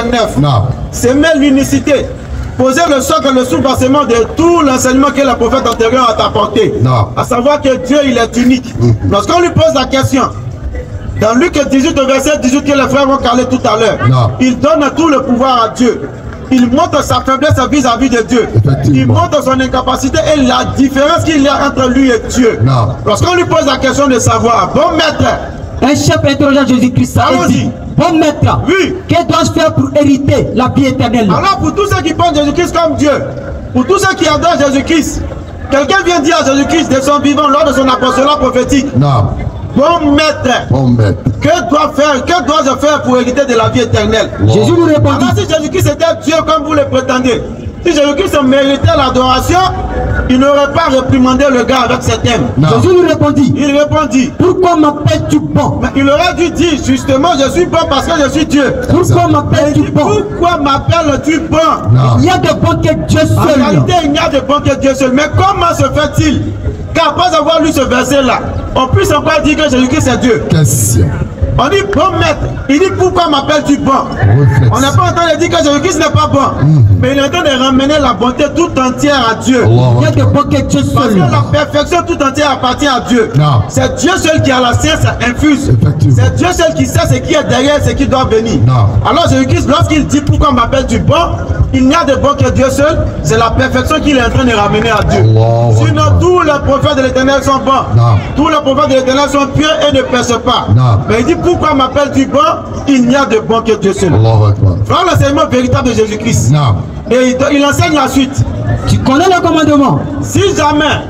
9. Semer l'unicité. Poser le socle, le sous-bassement de tout l'enseignement que le prophète antérieur a apporté. À savoir que Dieu, il est unique. Lorsqu'on lui pose la question, dans Luc 18, au verset 18, que les frères vont caler tout à l'heure, il donne tout le pouvoir à Dieu. Il montre sa faiblesse vis-à-vis de Dieu. Il montre son incapacité et la différence qu'il y a entre lui et Dieu. Lorsqu'on lui pose la question de savoir, bon maître, un chef interrogeant Jésus-Christ, bon maître, que dois-je faire pour hériter la vie éternelle? Alors pour tous ceux qui prennent Jésus-Christ comme Dieu, pour tous ceux qui adorent Jésus-Christ, quelqu'un vient dire à Jésus-Christ de son vivant lors de son apostolat prophétique, bon maître, que dois-je faire pour hériter de la vie éternelle? Jésus lui répondit. Alors si Jésus-Christ était Dieu comme vous le prétendez, si Jésus-Christ méritait l'adoration, il n'aurait pas réprimandé le gars avec ses thèmes. Jésus lui répondit. Il répondit. Pourquoi m'appelles-tu bon? Mais il aurait dû dire justement, je suis bon parce que je suis Dieu. Pourquoi m'appelles-tu bon? Pourquoi m'appelles-tu bon? Il y a de bon que Dieu seul. En réalité, il n'y a de bon que Dieu seul. Mais comment se fait-il qu'après avoir lu ce verset-là, on puisse encore dire que Jésus-Christ est Dieu? Question. On dit bon maître, il dit pourquoi m'appelles-tu bon? On n'est pas en train de dire que Jésus-Christ n'est pas bon, mais il est en train de ramener la bonté tout entière à Dieu. Il y a de bon que Dieu seul. Parce que la perfection tout entière appartient à Dieu. C'est Dieu seul qui a la science infuse. C'est Dieu seul qui sait ce qui est derrière, ce qui doit venir. Alors Jésus-Christ, lorsqu'il dit pourquoi m'appelles-tu bon, il n'y a de bon que Dieu seul. C'est la perfection qu'il est en train de ramener à Dieu. Sinon tous les prophètes de l'Éternel sont bons. Tous les prophètes de l'Éternel sont pieux et ne pêchent pas. Mais il dit pourquoi m'appelles-tu bon? Il n'y a de bon que Dieu seul. Voilà l'enseignement véritable de Jésus-Christ. Et il enseigne la suite. Tu connais le commandement. Si jamais,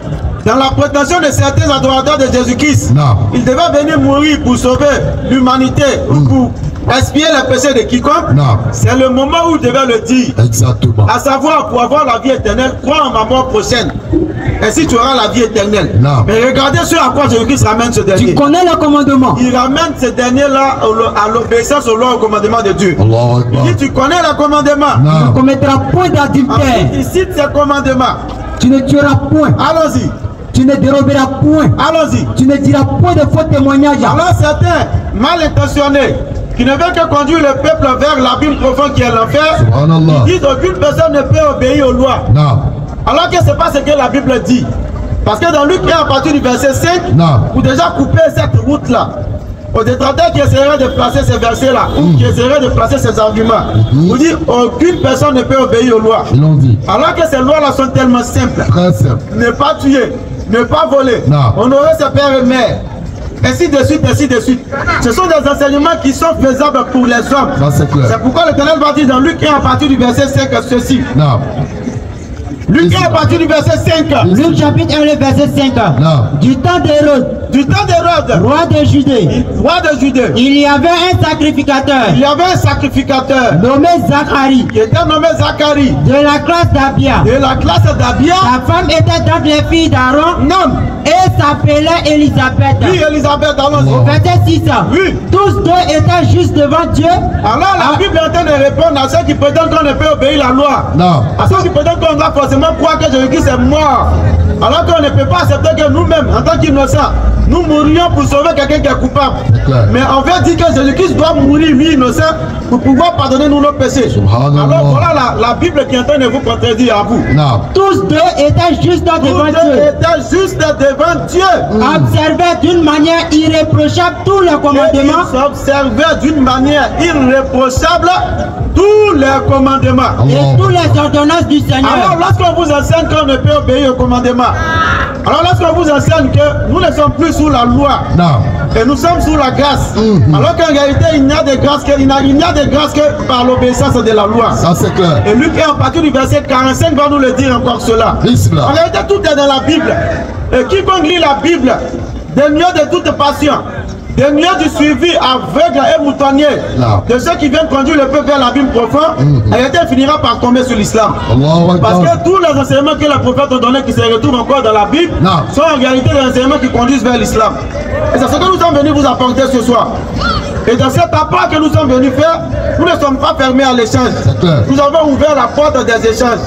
dans la prétention de certains adorateurs de Jésus-Christ, il devait venir mourir pour sauver l'humanité ou pour expier les péchés de quiconque, c'est le moment où il devait le dire. Exactement. À savoir, pour avoir la vie éternelle, crois en ma mort prochaine. Ainsi tu auras la vie éternelle. Mais regardez ce à quoi Jésus-Christ ramène ce dernier. Tu connais le commandement. Il ramène ce dernier-là à l'obéissance aux lois, au commandement de Dieu. Il dit tu connais le commandement. Tu ne commettras point d'adultère. Il cite ce commandement. Tu ne tueras point. Allons-y. Tu ne déroberas point. Allons-y. Tu ne diras point de faux témoignages. Alors certains mal intentionnés qui ne veulent que conduire le peuple vers l'abîme profond qui est l'enfer, ils disent aucune personne ne peut obéir aux lois. Alors que ce n'est pas ce que la Bible dit. Parce que dans Luc 1 à partir du verset 5, vous déjà coupez cette route-là. Aux détracteurs qui essaieraient de placer ces versets-là, ou qui essaieraient de placer ces arguments, vous dites aucune personne ne peut obéir aux lois. Alors que ces lois-là sont tellement simples. Très simple. Ne pas tuer, ne pas voler, honorer ses pères et mères, ainsi de suite, ainsi de suite. Ce sont des enseignements qui sont faisables pour les hommes. C'est pourquoi l'Éternel va dire dans Luc 1 à partir du verset 5 ceci. Luc 1 à partir du verset 5. Luc chapitre 1, le verset 5. Du temps d'Hérode. Du temps d'Hérode, roi de Judée. Il y avait un sacrificateur. Nommé Zacharie. Qui était nommé Zacharie. De la classe d'Abia. Sa femme était dans les filles d'Aaron. Non. Et s'appelait Élisabeth. Oui, Élisabeth, allons-y. Au verset 6. Oui. Tous deux étaient justes devant Dieu. Alors la Bible est en train de répondre à ceux qui prétendent qu'on ne peut obéir la loi. À ceux qui prétendent qu'on doit forcément croire que Jésus-Christ est mort. Alors qu'on ne peut pas accepter que nous-mêmes, en tant qu'innocents, nous mourions pour sauver quelqu'un qui est coupable. Mais on veut dire que Jésus-Christ doit mourir, lui, innocent, pour pouvoir pardonner nous nos péchés. Alors voilà la Bible qui est en train de vous contredire à vous. Tous deux étaient justes devant Dieu. Observaient d'une manière irréprochable tous les commandements. Ils observaient d'une manière irréprochable tous les commandements. Et toutes les ordonnances du Seigneur. Alors lorsqu'on vous enseigne qu'on ne peut obéir aux commandements, alors lorsqu'on vous enseigne que nous ne sommes plus sous la loi, et nous sommes sous la grâce, alors qu'en réalité il n'y a de grâce que par l'obéissance de la loi. Ça c'est clair. Et Luc 1 à partir du verset 45 va nous le dire encore cela. En réalité tout est dans la Bible. Et quiconque lit la Bible, dénué de toute passion, dénué du suivi aveugle et moutonnier de ceux qui viennent conduire le peuple vers l'abîme profond, en réalité finira par tomber sur l'islam. Parce que tous les enseignements que les prophètes ont donnés qui se retrouvent encore dans la Bible sont en réalité des enseignements qui conduisent vers l'islam. Et c'est ce que nous sommes venus vous apporter ce soir. Et dans cet apport que nous sommes venus faire, nous ne sommes pas fermés à l'échange. Nous avons ouvert la porte des échanges.